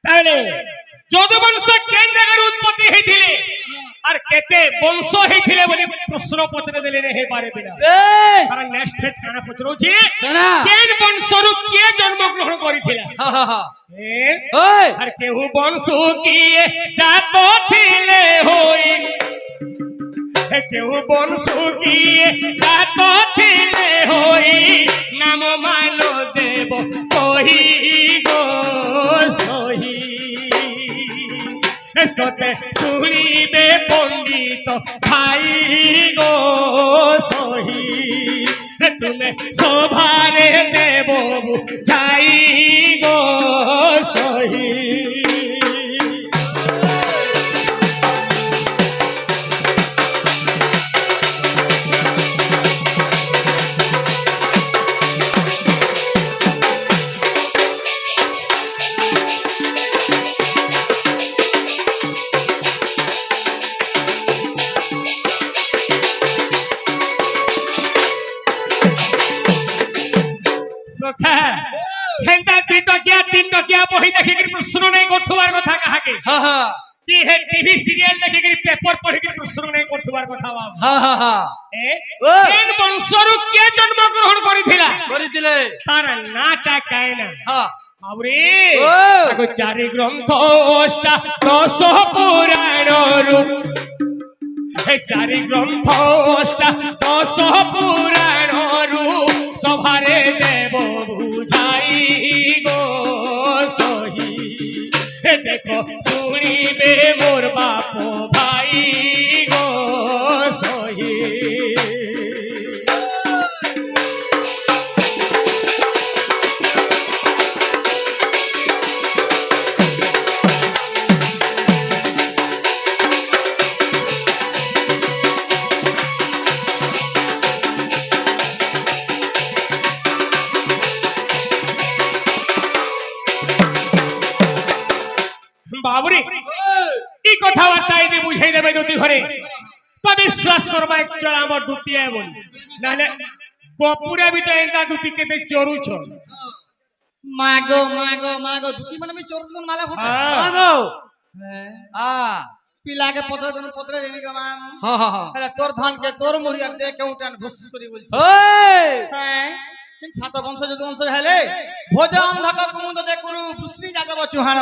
তাহলে যদুবংশ কেন জায়গার উৎপত্তি হয়েছিলে আর কেতে বংশ হয়েছিলে বলে প্রশ্ন পত্রে দেলে হে পারে বিনা কারণ নেক্সট ফেজ কানা পচরুছি কেন বংশরু কে জন্মগ্রহণ করিଥିଲା আর কেহু বংশ কিয়ে জাত থিলে হই কেউ বংশ কিয়ে জাত থিলে হই নাম মান দেব কহি গো সহি সতে শুনিবে পণ্ডিত ভাই গো সহি তুমি শোভারে দেব যাই গো সহি বহি দেখি প্রশ্ন নেই করবার কথা কাহাকে কি হে টিভি সিরিয়াল দেখি পেপার পড়ি প্রশ্ন নেই করবার কথা কেন বংশরু কে জন্মগ্রহণ করিଥିଲା তার নাটা কায়না বাবরে তাকে চারি গ্রন্থ অষ্টা দশ পুরাণরু চারি গ্রন্থ অষ্টা দশ পুরাণরু সভারে দেব বুঝাই গো সহি দেখো শুনিবে মোর বাপ ভাই গো সহি বাবরে এই কথাবার্তা এনে বুঝাই দেবে দুটি ঘরে তো বিশ্বাস করবা একচুয়াল আমার দুটি বলি নাহলে কপুরে ভিতরে এন্টা দুটি কেতে চরুছ মাগো মাগো মাগো দুটি মানে আমি চরুছ মালা ফটা মাগো পিলাকে পত্র দেনি গমা হ্যাঁ তোর ধান কে তোর মরিয়া দে কে উঠান ভুস করি বলছি হ্যাঁ তিন সাত বংশ যদু বংশ হেলে ভোজ অন্ধক কুমুদ দে কুরু পুষ্ণি যাদব চুহান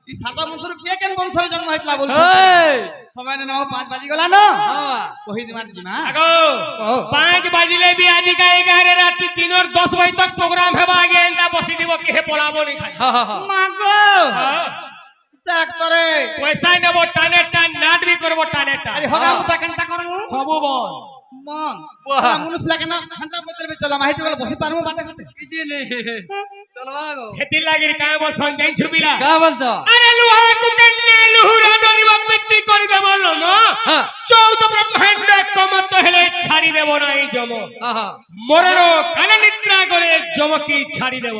এই সাত বংশর কে কেন বংশরে জন্ম হইতলা বলছ সময় না 5 বাজি গলা না কহি দিমার জিমা আগো 5 বাজিলে বি আজি কা 11 রাত 3 और 10 बजे तक प्रोग्राम हेबा आगे एंटा बसी দিব কি হে পলাবো নি খাই মাগো দেখ তোরে পয়সা নেব টানে টান নাট বি করব টানে টান আরে হগা মুতা কেনটা করমু সবু বল মন মনুষ লাগে না হান্তা বদলবে চলো মাইটি গলা বসি পারমু বাটে ঘাটে কিছু নেই চলবা গো হেতি লাগি কা বল সঞ্জয় ছবিলা কা বলছ আরে লুহা কুকন্নে লুহুরা ধরিবা পিটি করি দেব লম 14 ব্রহ্মাণ্ড কমত হেলে ছাড়ি দেব নাই জম মরণ কালে নিদ্রা করে জম কি ছাড়ি দেব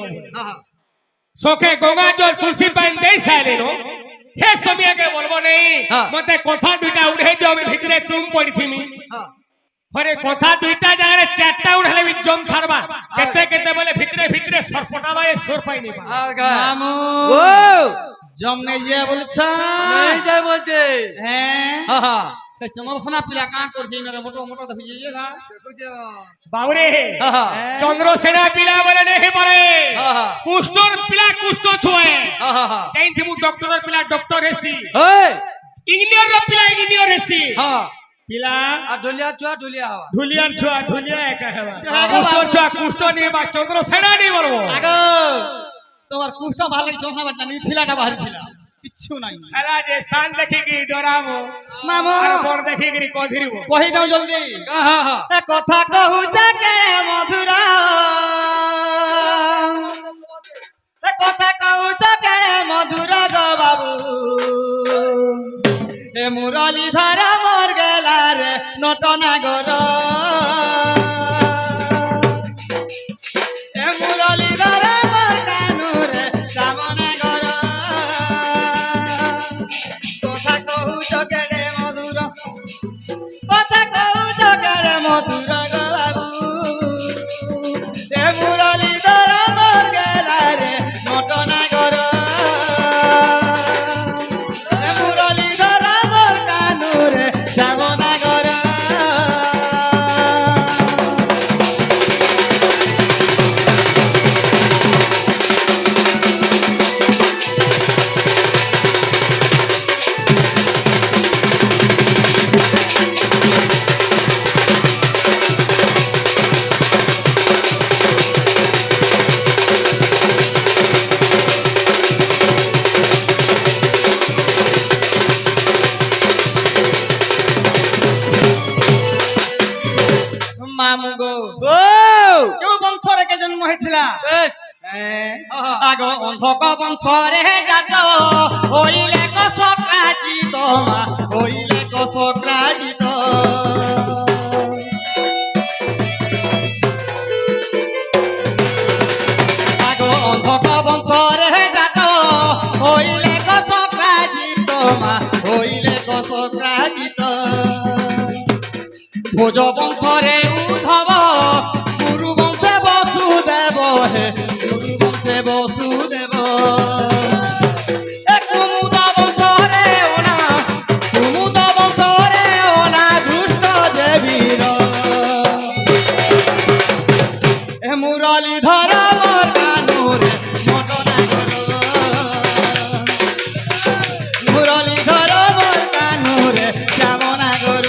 সখে গঙ্গা জল তুলসী পান দেই সাইলেনো হে সমিয়াকে বলবো নেই মতে কথা দুইটা উড়াই দিও আমি ভিতরে তুম পড়িথিমি হরে কথা দুইটা জায়গায় চারটা উঠালে বি জম ছাড়বা কেতে কেতে বলে ভিতরে ভিতরে সরপটাবা এ সর পাইনি মামু ও জম নেই যে বলছ নেই যায় বলছে হ্যাঁ তো চন্দ্রসেনা পিলা কা করছে না মোটো মোটো দেখি যে গা বাউরে চন্দ্রসেনা পিলা বলে নেহি পারে কুষ্ঠর পিলা কুষ্ঠ ছুঁয়ে কাইন্তি মু ডক্টরের পিলা ডক্টর হেসি ইঞ্জিনিয়র পিলা ইঞ্জিনিয়র হেসি পিলা আর ঢুলিয়া ছুয়া ঢুলিয়া হওয়া ঢুলিয়ার ছুয়া ঢুলিয়া একা হেবা কুষ্ঠর ছুয়া কুষ্ঠ নিয়ে বা চন্দ্রসেনা নিয়ে বলবো আগো তোমার কুষ্ঠ ভালো চোখা বাটা নি ছিলাটা বাহির ছিল কিচ্ছু নাই এলা যে শান দেখি কি ডরাবো মামু আর বড় দেখি কি কধিরিবো কহি দাও জলদি এ কথা কহুছ কে মধুরা এ কথা কহুছ কে মধুরা গো বাবু এ মুরলী ধরা মোর গেলা রে নটনাগর এ মুরলী ধরা মোর কানু রে রামনগর কথা কহুছ কে মধুরা কথা কহুছ কে মধুরা গো বাবু এ মুরলী ধরা মোর গেলা রে নটনা অন্ধক বংশরে জাত হইলে কসক্রাজিত মা হইলে কসক্রাজিত আগো অন্ধক বংশরে জাত হইলে কসক্রাজিত মা হইলে কসক্রাজিত ভোজ বংশরে উদ্ধব গুরু বংশে বসুদেব হে গুরু বংশে বসুদেব এ কুমুদ বংশরে ওনা কুমুদ বংশরে ওনা দুষ্ট দেবীর এ মুরলীধর মোর কানুরে মটনা কর মুরলীধর মোর কানুরে শ্যামনা কর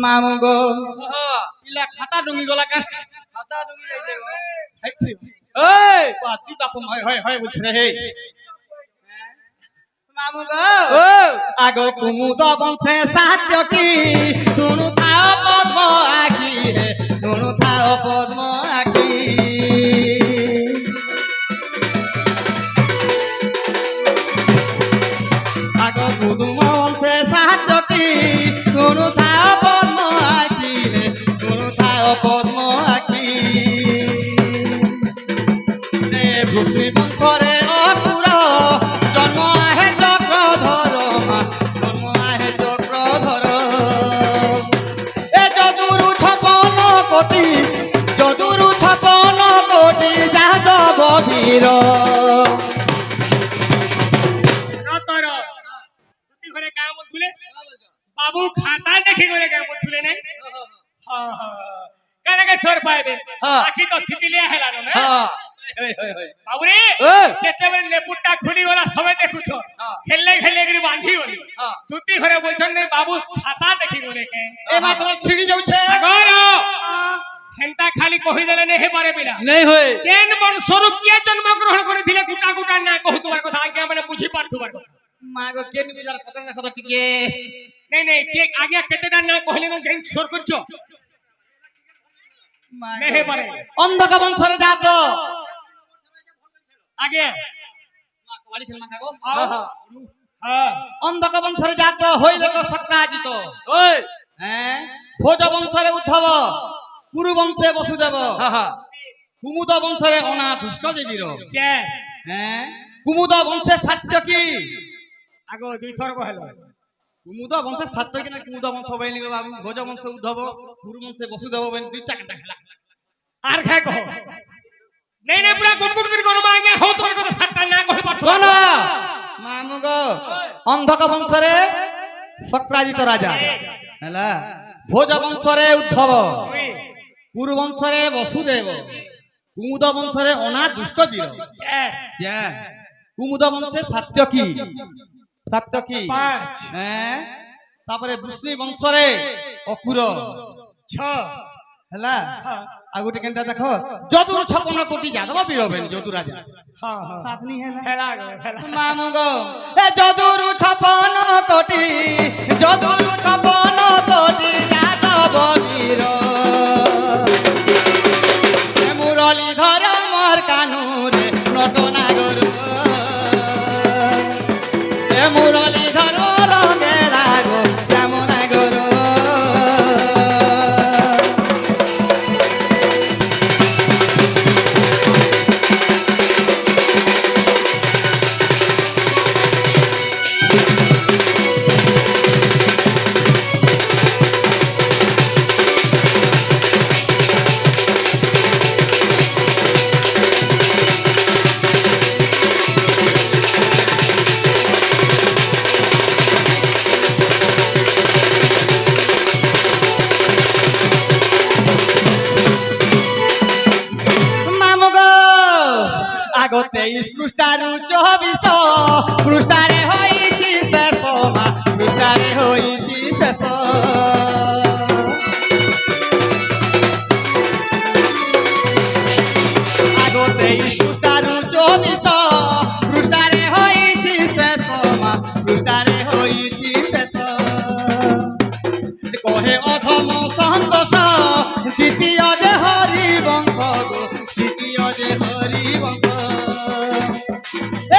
মামু গো ইলা খাতা ডুঙি গলা কান খাতা ঢুকি যাইছে গো হাইছি এই বাতি বাপম হয় হয় হয় বুঝ রে হে মামু গো ও আগো কুমুদ বংশে সাহায্য কি শুনু থাও পদ্ম আখি হে শুনু থাও পদ্ম আখি আগো কুদুম বংশে সাহায্য কি শুনু থাও পদ্ম আখি হে শুনু থাও পদ্ম আখি রে বৃষ্ণি বংশরে অকুর জন্ম আহে চক্রধর মা জন্ম আহে চক্রধর এ যদুরু 56 কোটি যদুরু 56 কোটি যাদব বীর তোর তুই ঘরে কাম তুলে বাবু খাতা দেখি করে কাম তুলে নাই হ্যাঁ হ্যাঁ কানে সর পাইবে হ্যাঁ। আখি তো সিতিলিয়া হেলানো না হ্যাঁ হই হই হই বাবুরে এ যেতেবেলে নেপুটটা খুলি গলা সবাই দেখুছ হ্যাঁ। খেললে খেললে গরি বাঁধি গলি হ্যাঁ। তুই ঘরে বলছন নে বাবু খাতা দেখি করে কে এ মা তোমার ছিড়ি যাচ্ছে আগর হেনতা খালি কহি দেলে নে হে পারে বিলা नहीं होए কেন বংশরূপ কিয়ে জন্মগ্রহণ করে দিলে গুটা গুটা না কহু তোমার কথা আগে মানে বুঝি পারথুবার কথা মা গো কেন বিজার কথা দেখো তো টিকে নাই নাই কে আগে কেতেটা না কহিলে না যেন সর করছো মা নে হে পারে অন্ধক বংশরে জাত আগে মা সবাই খেল মা গো हां हां হ্যাঁ অন্ধক বংশরে জাত হইলে তো সক্রাজিত ओए হ্যাঁ ভোজ বংশরে উদ্ধব গুরু বংশে বসুদেব हां हां কুমুদ বংশরে অনাথ দেবীর চে হ্যাঁ কুমুদ বংশে সাত্যকী আগো দুই থর কহলো কুমুদ বংশে সাত্যকী না কুমুদ বংশ বইনি বাবু ভোজ বংশে উদ্ধব গুরু বংশে বসুদেব বইনি দুইটা কাটা খেলা আর খায় কহ নাই নাই পুরা গুটগুট করে কোন মাগে হো তোর কথা সাতটা না কহি পারতো কোন মামু গো অন্ধক বংশরে সক্রাজিত রাজা হেলা ভোজ বংশরে উদ্ধব গুরু বংশরে বসুদেব কুমুদ বংশরে অনাথ দুষ্ট বীর যা কুমুদ বংশে সাত্যকী সাত্যকী পাঁচ হ্যাঁ তারপরে বৃষ্ণি বংশরে অকুর ছ হেলা আর গোটে কেনটা দেখো যদুর 56 কোটি যাদব বীর হবেন যদু রাজা হ্যাঁ হ্যাঁ সাতনি হেলা হেলা গো হেলা মামু গো এ যদুর 56 কোটি যদুর 56 কোটি যাদব বীর এ মুরলীধর মোর কানুরে নটনাগর এ মুরলীধর রঙে লাগো শ্যামনাগর কহে অধম সন্তোষ দ্বিতীয় যে হরি বংশ গো দ্বিতীয় যে হরি বংশ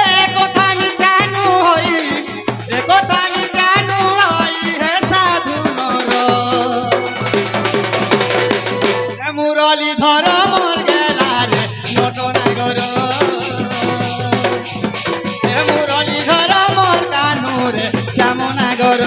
এ কথা নি কেন হই এ কথা নি কেন হই হে সাধু নর এ মুরলী ধর মোর গেলারে নটনাগর এ মুরলী ধর মোর কানুরে শ্যামনাগর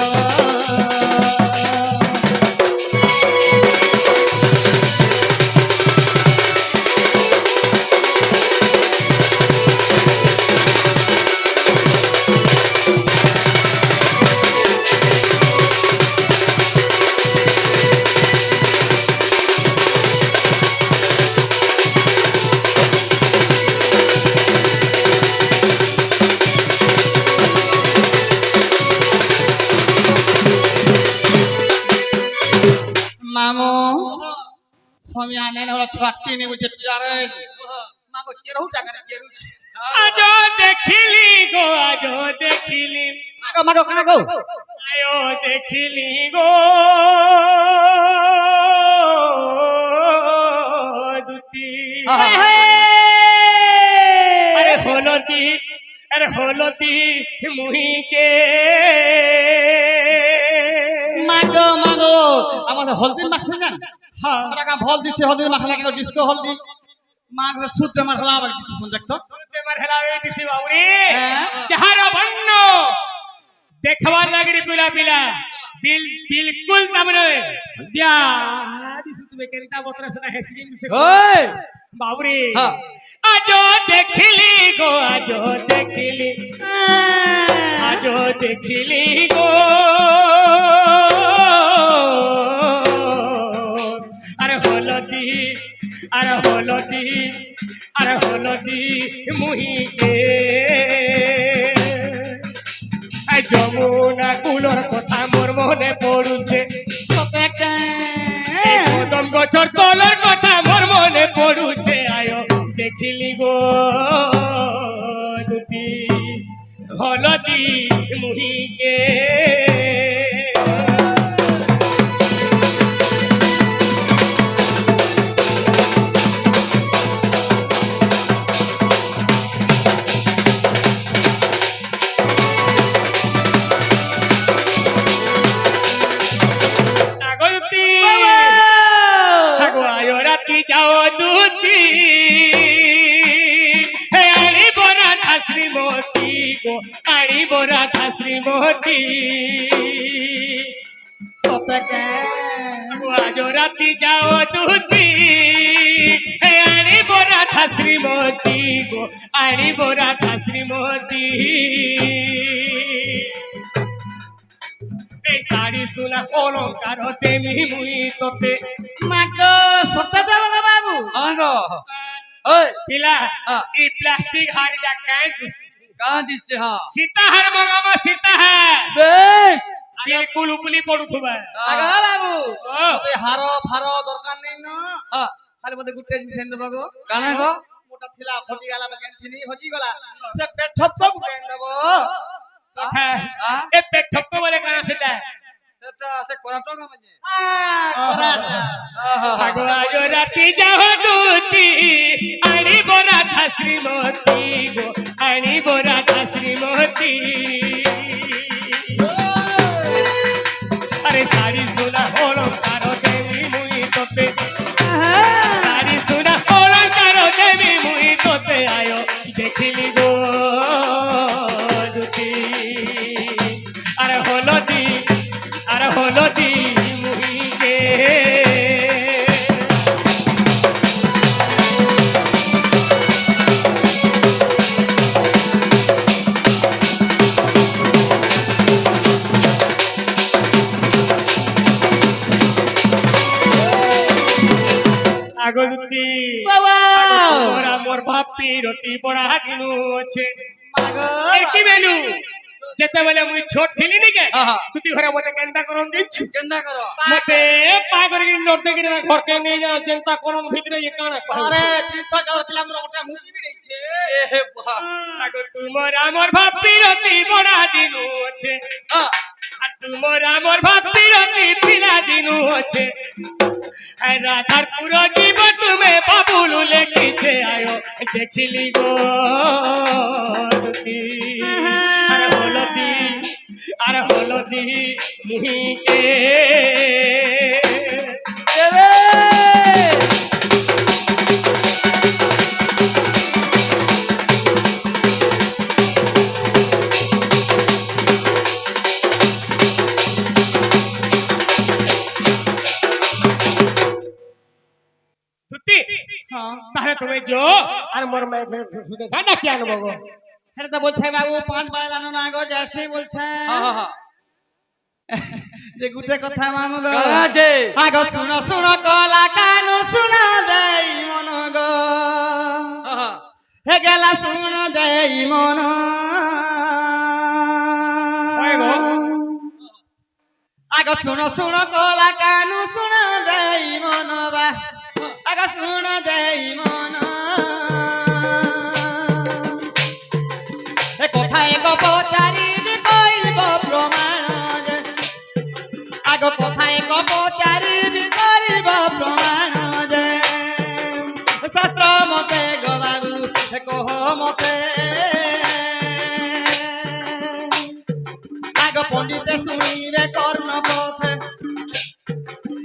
মামু স্বামী আনে না ওরা ছাড়তে নেই বলছে আরে মাগো চেরহু টাকা রে চেরহু আজ দেখিলি গো আজ দেখিলি মাগো মাগো কানা গো আয়ো দেখিলি গো দুতি আরে হলতি মুহিকে মাগো মাগো আমার হলদি মাখলে জান হ্যাঁ টাকা ভল দিছে হলদি মাখলা কেন ডিস্কো হলদি মাগ সুতে মাখলা আবার কিছু শুন দেখতো তেমার হেলাবে দিছি বাউরি হ্যাঁ। চাহার বন্ন দেখবার লাগি পিলা পিলা বিলকুল তামনে দিয়া দিছি তুমি কেনটা বতরাছ না হেসি দিছে ওই বাউরি হ্যাঁ। আজ দেখিলি গো আজ দেখিলি আজ দেখিলি গো আরে হলদি আরে হলদি আরে হলদি মুহিকে যমুনা কুলর কথা মোর মনে পড়ুছে কদম গছর তলর কথা মোর মনে পড়ুছে আয়ো দেখিলি গো দুটি হলদি মুহিকে আগলতি থাকো আয়ো রাতি যাও দুতি হে আড়ি বরা ধাসরি মতি গো আড়ি বরা ধাসরি মতি সতকে থাকো আয়ো রাতি যাও দুতি হে আড়ি বরা ধাসরি মতি গো আড়ি বরা ধাসরি মতি এই শাড়ি সুনা অলঙ্কার দেমি মুই তোতে মাগো সততে বাবু আঙ্গো ওই পিলা হ্যাঁ। এই প্লাস্টিক হাড়িটা কাই কাঁ দিচ্ছে হ্যাঁ সীতাহার মগামা সীতাহার বেশ বিলকুল উপলি পড়ুথবা আগা বাবু ও মতে হারো ফারো দরকার নেই না হ্যাঁ খালি মতে গুটে জিনিস এনে দেবো গো কানা গো মোটা থিলা ফটি গেলা বেগেন থিনি হজি গলা সে পেট ঠপ গুটে এনে দেবো সখা হ্যাঁ? এ পেট ঠপকো বলে কানা সেটা সেটা আছে কর্ণাটক মাঝে করাটা ভাগবাজ রাতি যাও দুতি আড়ি বরা ধাসরি মতি গো আড়ি বরা ধাসরি মতি আরে শাড়ি সোনা অলঙ্কার দেবী মুই তোতে শাড়ি সোনা অলঙ্কার দেবী মুই তোতে আয়ো দেখিলি গো দুটি আরে হলদি মুহিকে আগলতি বাবা তোরা মোর ভাপি রতি বড়া দিনু আছে মাগো এর কি মেনু যেতেবেলে মুই ছোট থিলি নিকে আহা। তুই ঘরে মতে কেনটা করন দিচ্ছু কেন্না করো মতে পা করে নড়তে গিয়ে ঘরকে নিয়ে যাও চিন্তা করন ভিতরে এ কানা আরে তীর্থ কাল পিলা মোর ওটা মুজি বিড়াইছে এ বাহ আগো তুমর আমর ভাপি রতি বড়া দিনু আছে হ্যাঁ আর তুমর আমর ভাপি রতি পিলা দিনু রাধারপুর জীব তুমি বাবুল লেখিছে আয়ো দেখিলি গো দুতি আর হলদি মুহিকে তাহলে তুমি যো আর মোর মাই গানা কি আনবো গো এটা তো বলছে বাবু 5 বাইল আনো না গো যাসি বলছে যে গুটে কথা মামু গো কাজে আগো শুনো শুনো কলা কানো শুনো দেই মন গো হে গেলা শুনো দেই মন আগো শুনো শুনো কলা কানো শুনো দেই মন বা আগো শুনো দেই মন এ কথায় গো পচারিবি কইব প্রমাণ আগো কথায় গো পচারিবি করিব প্রমাণ যে শাস্ত্র মতে গো বাবু কহ মতে আগো পণ্ডিতে শুনিবে কর্ণ পথে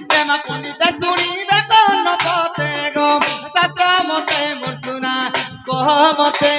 প্রেমা পণ্ডিতে শুনিবে কর্ণ পথে গো শাস্ত্র মতে মোর শুনা কহ মতে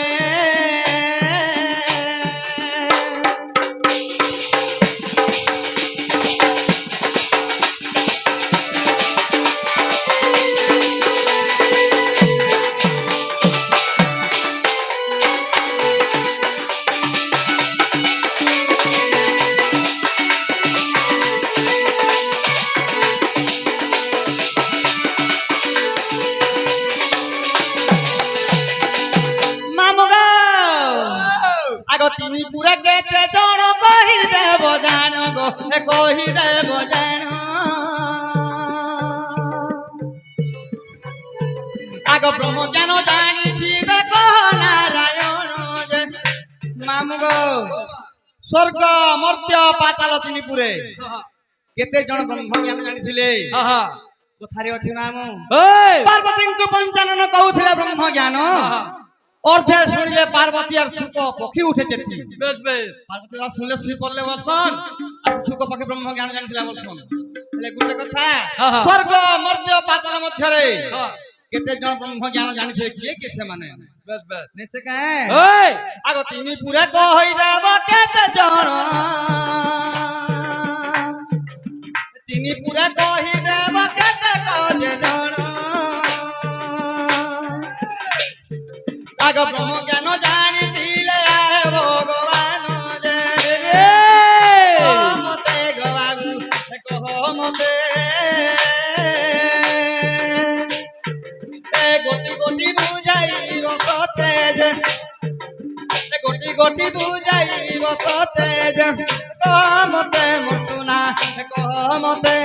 তিনি পুরা কেতে জন কহি দেব জান গো কহি দেব জান আগ ব্রহ্ম জ্ঞান জানিথিবে কহ নারায়ণ যে মামু গো স্বর্গ মর্ত্য পাতাল তিনি পুরে কেতে জন ব্রহ্ম জ্ঞান জানিছিলে কথারে ଅଛି ମାମୁ ପାର୍ବତୀଙ୍କୁ ପଞ୍ଚାନନ କହୁଥିଲେ ବ୍ରହ୍ମ ଜ୍ଞାନ অর্ধে শুনলে পার্বতী আর সুখ পক্ষী উঠে যেতি বেশ বেশ পার্বতী শুনলে শুই পড়লে বলছন আর সুখ পক্ষী ব্রহ্ম জ্ঞান জানিଥିଲା বলছন হেলে গুটে কথা স্বর্গ মর্ত্য পাতাল মধ্যরে কেতে জন ব্রহ্ম জ্ঞান জানিছিলে কিয়ে কি ସେମାନେ বেশ বেশ নিছে কায় আগ তিনি পুরা কই দেব কেতে জন তিনি পুরা কই দেব কেতে কজে জন আগ ব্রহ্ম জ্ঞান জানিছিলে আহে ভগবান যে মতে গো বাবু কহ মতে এ গতি গতি বুঝাইব ততে যে গতি গতি বুঝাইব ততে যে কহ মতে মতুনা কহ মতে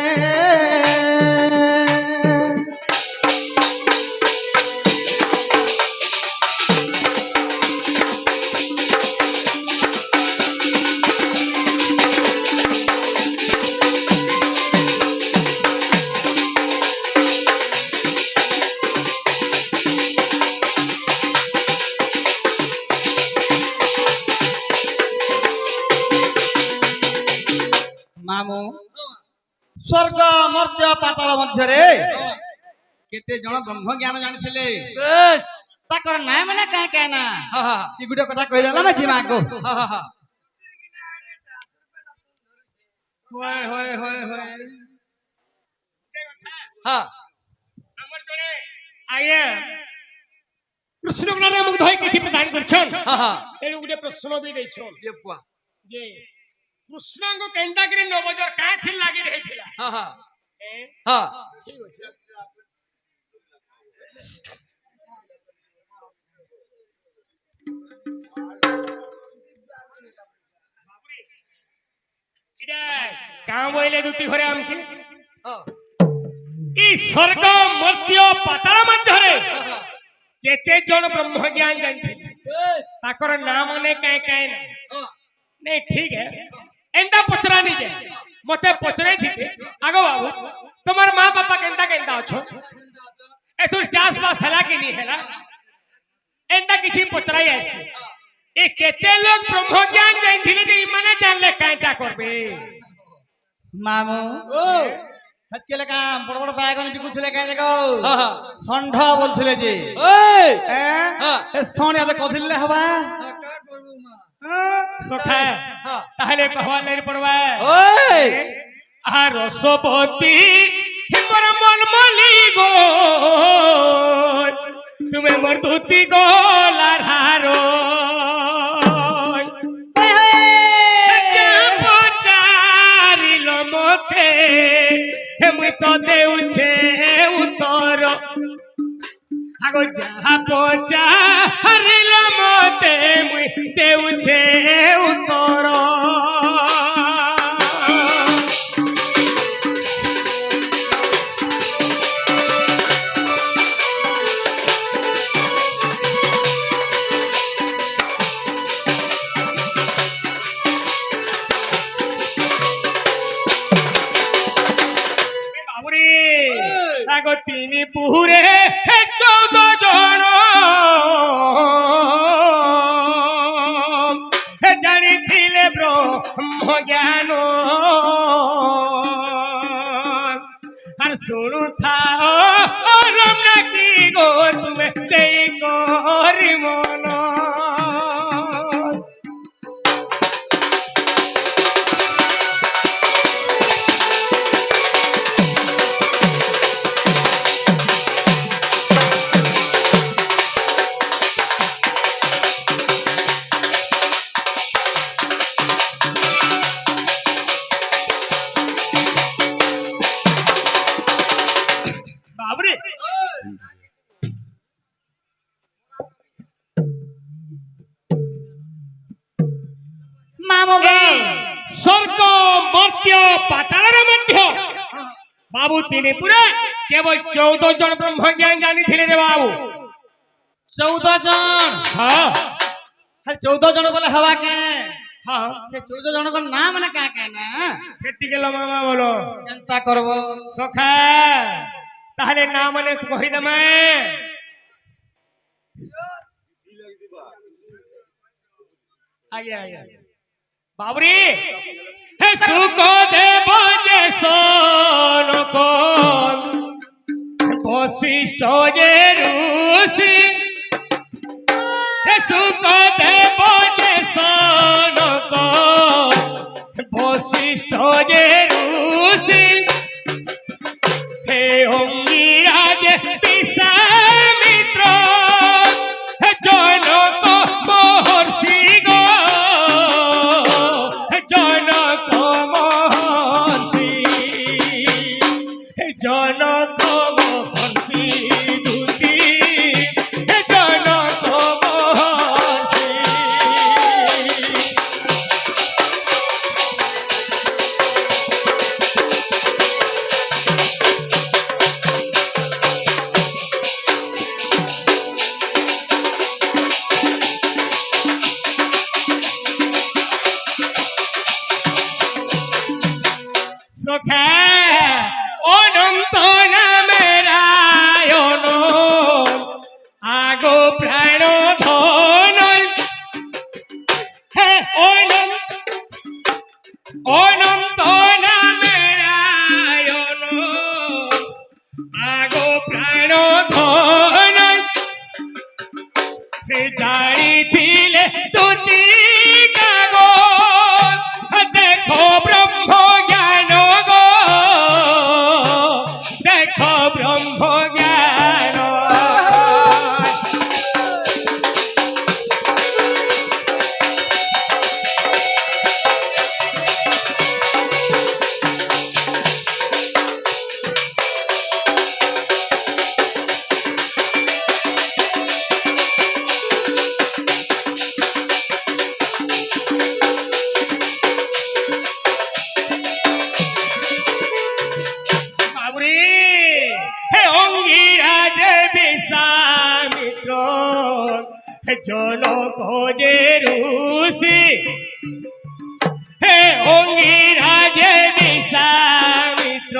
মামু স্বর্গ মর্ত্য পাতাল মধ্যরে কেতে জন ব্রহ্ম জ্ঞান জানিছিলে বেশ তাকর না মানে কায় কায় না কি গুটে কথা কইলা মে জিমা গো হয় হয় হয় হয় হ্যাঁ আমার জনে আয়ে কৃষ্ণ জ্ঞানে মুখ ধই কিছু প্রদান করছন এনে গুটে প্রশ্ন বি দেইছন যে কৃষ্ণঙ্গ কেন্টা করে নবজর কায় থিল লাগি রহিছিলা ঠিক আছে ইডা কাম বইলে দুটি ঘরে আমকে ই স্বর্গ মর্ত্য পাতাল মধ্যরে কেতে জন ব্রহ্ম জ্ঞান জানতি তাকর নাম মনে কায় কায় না नहीं ठीक है एंदा पचरा नहीं जाए मते पचराई थी आगो बाबू तुम्हार माँ बाप ଅଛ ଏଥର ଚାଷ ବାସ ହେଲା କି ନି ହେଲା ଏନ୍ତା କିଛି ପଚରାଇ ଆସି ଏ କେତେ ଲୋକ ବ୍ରହ୍ମ ଜ୍ଞାନ ଜାଣିଥିଲେ ଯେ ଇମାନେ ଜାଣିଲେ କାଇଟା করবে মামু হাতকেলে কাম বড় বড় বাগান বিকুছিলে কাই দেখো ষণ্ঢ বলছিলে যে ওই এ ষণ্ঢ এত কথিলে হবা কা করবো মা সখা তাহলে কহলে পড়বা ওই আর রসপতি মোর মলমলি গো তুমি মোর ধুতি গলার হারো চারিল মতে মুই তো দেউছে উত্তর আগো যাহা পচারিল মতে মুই দেউছে উত্তর তিনি পুরে 14 জন জানিছিলে ব্রহ্ম জ্ঞান আর শুনু থাও রম নাকি গো তুমি দেই করি মন স্বর্গ মর্ত্য পাতালের মধ্য বাবু তিনি পুরা কেবল 14 জন ব্রহ্ম জ্ঞান জানিଥିଲେ রে বাবু 14 জন হ্যাঁ 14 জন বলে হওয়া কে হ্যাঁ সে 14 জনক নাম মানে কা কে না কেটি গেল মামা বলো চিন্তা করব সখা তাহলে না মানে কই দমে আয়া বাবুরি হে সুখ দেব যে সোনক বশিষ্ঠ যে ঋষি হে সুখ দেব যে সোনক বশিষ্ঠ যে ঋষি হে অঙ্গিরাজ বিশ্বামিত্র জনক মহর্ষি গো জনক মহর্ষি জনক মহর্ষি দুতি জনক মহর্ষি সখা অনন্ত নামেরায়ণ আগো প্রাণ ধন হে অনন্ত নামেরায়ণ আগো প্রাণ ধন হে জানিছিলে দুটি কাগজ দেখো ব্রহ্ম জ্ঞান গো দেখো ব্রহ্ম জ্ঞান বাবুরে হে অঙ্গিরাজ বিশ্বামিত্র জনক যে ঋষি হে অঙ্গিরাজ বিশ্বামিত্র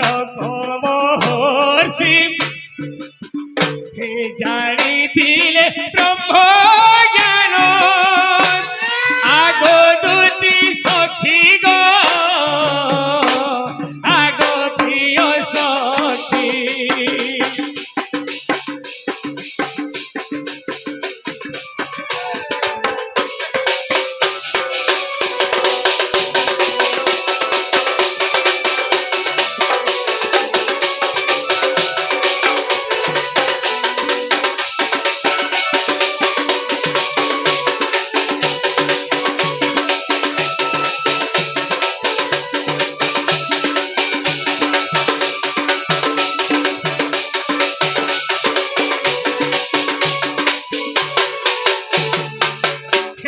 লোক মহর্ষি হে জানিছিলে ব্রহ্ম জ্ঞান আগ দুতি সখী গো আগ প্রিয় সখী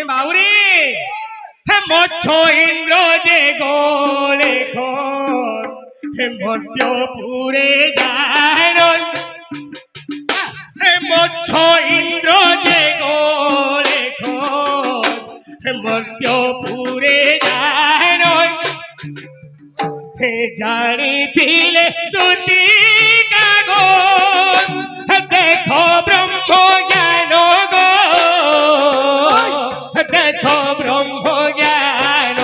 বাউরে মচ্ছ ইন্দ্র যে গোলে ঘর মধ্যপুরে যায় মচ্ছ ইন্দ্র যে গোলে ঘর মধ্যপুরে যায় জানিছিলে দুটি কাগজ দেখো ব্রহ্ম জ্ঞান গো দেখো ব্রহ্ম জ্ঞান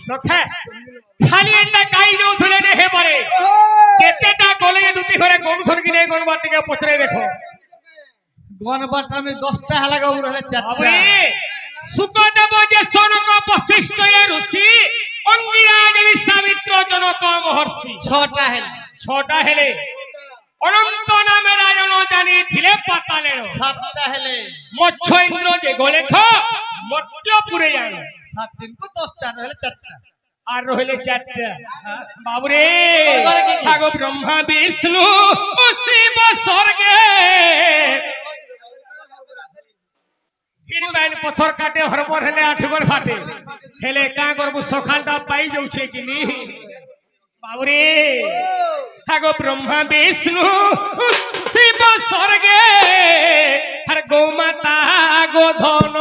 সখা খালি এন্ডা কাই নউথলে দেহে পারে কেতেটা কলেজে দুটি ঘরে কোন ঘর কিনে কোন বাটিকে পছরে দেখো গণবাট আমি 10টা হেলাগা উড় হলে 4টা বাবরে সুকদেব যে সনক বশিষ্ঠ এ ঋষি অঙ্গিরাজ বিশ্বামিত্র জনক মহর্ষি 6টা হেলা 6টা হেলে অনন্ত নামে রায়ণ জানিছিলে পাতালেন 7টা হেলে মচ্ছ ইন্দ্র যে গোলেখ মর্ত্যপুরে যায় 7 দিন কো 10টা রহলে 4টা আর রইলে 4টা বাবুরে ঘরে কি কি? আগো ব্রহ্মা বিষ্ণু ও শিব স্বর্গে হিরবাইন পথর কাটে হরবর হেলে আঠগর ফাটে হেলে কা করবু সখালটা পাই যাচ্ছে কিনি বাবুরে আগো ব্রহ্মা বিষ্ণু ও শিব স্বর্গে আর গোমাতা গোধন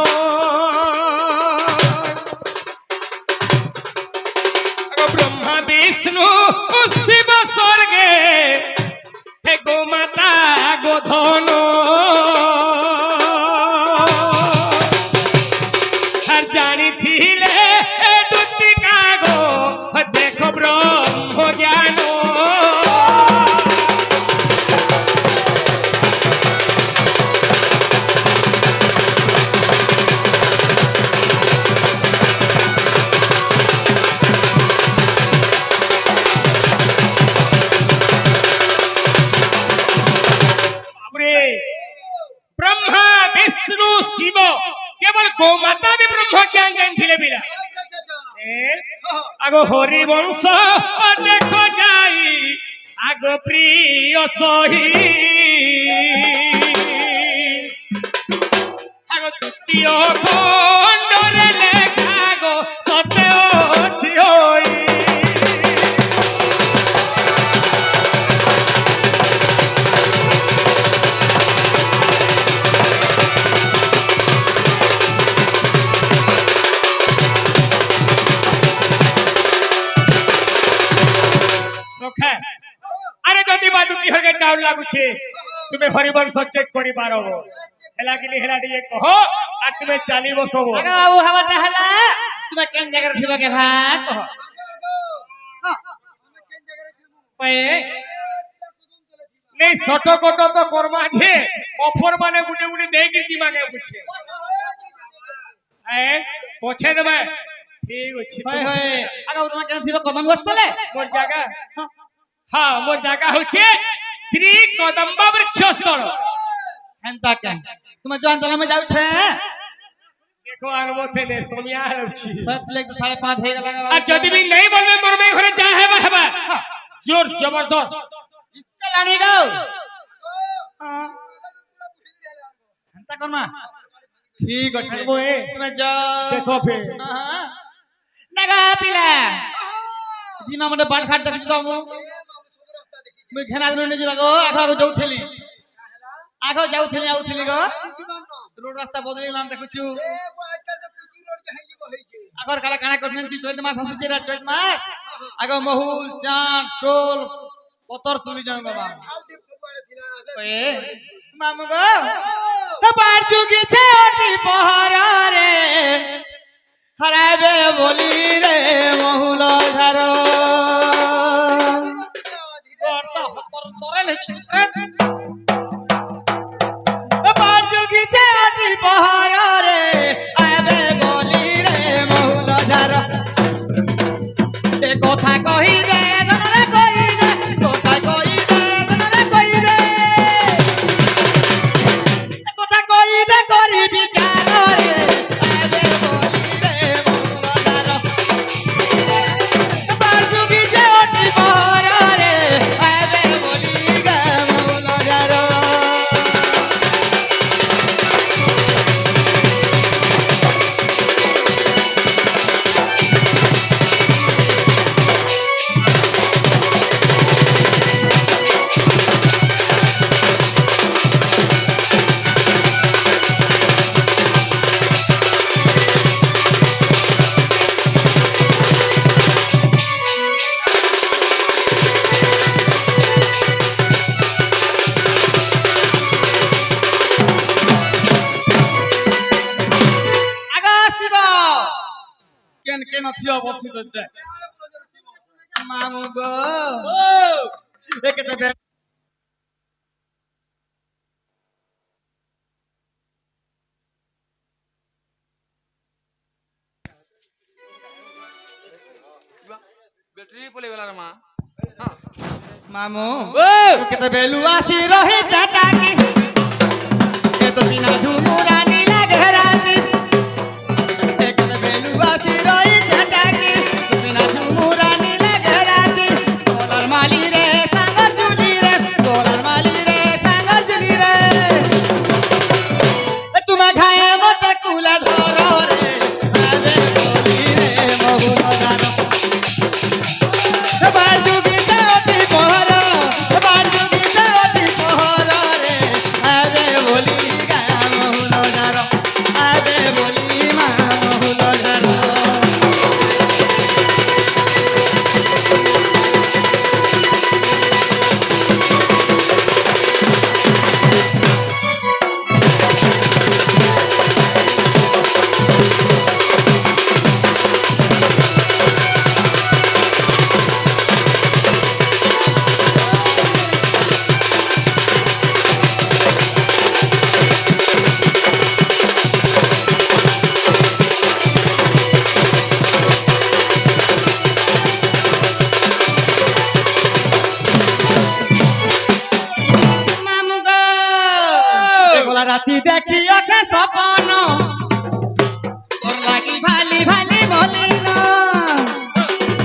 ব্রহ্মা বিষ্ণু ও শিব স্বর্গে হে গোমাতা গোধন আর জানিছিলে দুটি কাগো দেখো ব্রহ্ম জ্ঞান ब्रह्मा विष्णु शिव केवल गोमाता भी ब्रह्म ज्ञान जानिथिले बिला आगो हरि वंश देखो जाई आगो प्रिय सही आगो तृतीय खंडरे लेखा गो सत्य अछि होई সখা আরে যদি বাদুতি হগে ডাউন লাগুছে তুমি হরিবংশ চেক করি পারব হেলা কিনি হেলা দিয়ে কহ আর তুমি চালি বসব আগা বাবু হাবাটা হেলা তুমি কেন জায়গায় থিবা কে ভাত কহ পায়ে নেই ছোট কোট তো কর্মা ঘে অফর মানে গুনে গুনে দেই কি দিমাগে বুঝছে এ পছে দেবে ঠিক আছে হয় হয় আগা তুমি কেন থিবা কদম গছতলে মোর জায়গা হ্যাঁ মোর জায়গা হচ্ছে শ্রী কদম্বা বৃক্ষস্থল হেনতা কেন তুমি জোয়ান তলা মে যাউছে দেখো আনবো তেলে সোনিয়া হচ্ছে সব প্লেট 5.5 হয়ে গেল আর যদি भी नहीं बोलबे मोर में घरे जा हेबा हेबा जोर जबरदस्त চলানি গো হেন্তা করমা ঠিক আছে বয়ে তুমি যাও দেখো ফে নাগা পিলা দিমা মনে বাট খাট দেখিছ তো মুই ঘেনা দিন নে ଯିବା গো আগে যাଉଥିଲି আগে যাଉଥିଲି আউଥିଲି গো রোড রাস্তা বদলিলাম দেখুছু আগর কালা কানা করনেন চৈত মাস আসুছে রে চৈত মাস আগে মহুল চাঁদ টোল পতর তুলি যাও বাবা এ মামু গো বার যুগিছে ওটি পহরা রে হারাবে বলি রে মহুল ঝার বার যুগিছে ওটি পহরা রে আবে বলি রে মহুল ঝার এ কথা কহি দে জনরে কহি দে কথা কহি দে জনরে কহি দে এ কথা কহি দে করি বিচার রে আবে বলি রে মহুল ঝার বার যুগিছে ওটি পহরা রে আবে বলি গে মহুল ঝার আগা শিব কেন কেন থিও বসিত দে মামু গো একতে ব্যাটারি পলে গেল রে মা হ্যাঁ মামু কেতে বেলু আসি রহি টাটাকি এ তো বিনা ঝুমুরা নীলা ঘেরাতি কেতে বেলু আসি রহি টাটাকি বিনা ঝুমুরা নীলা ঘেরাতি ডলার মালি রে সাগর জুলি রে ডলার মালি রে সাগর জুলি রে তুমি ঘায়ে মতে কুলা ধর রে আবে বলি রে মহুল ঝার বার যুগিতে অতি পহরা বার যুগিতে অতি পহরা রে আবে বলি গা মহুল ঝার আবে বলি মা মহুল ঝার মামু গো এগুলা রাতি দেখি ওঠে সপন তোর লাগি ভালি ভালি বলি না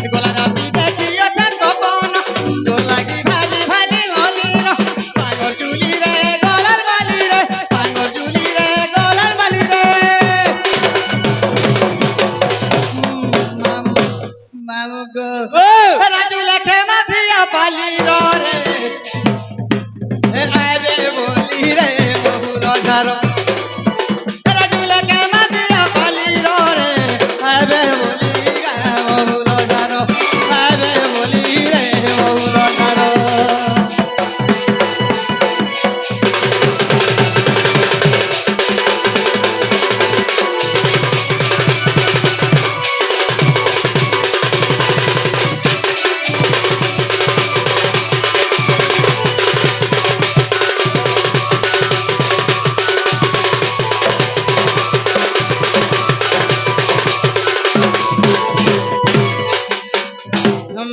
এগুলা রাতি দেখি ওঠে সপন তোর লাগি ভালি ভালি বলি না সাগর জুলি রে গলার মালি রে সাগর জুলি রে গলার মালি রে মামু মামু গো রাজু লেখে মাথিয়া পালি রে এ আবে বলি রে মহুল ঝার রাজু লেখে মাথিয়া পালি রে আবে বলি গা মহুল ঝার আবে বলি রে মহুল ঝার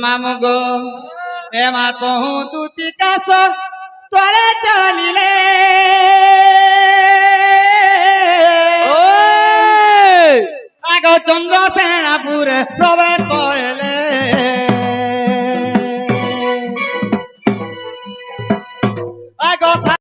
মামু গো এ মা তহু তুতি কাছ তোরে চলিলে আগ চন্দ্র সেনাপুরে প্রবেশ করে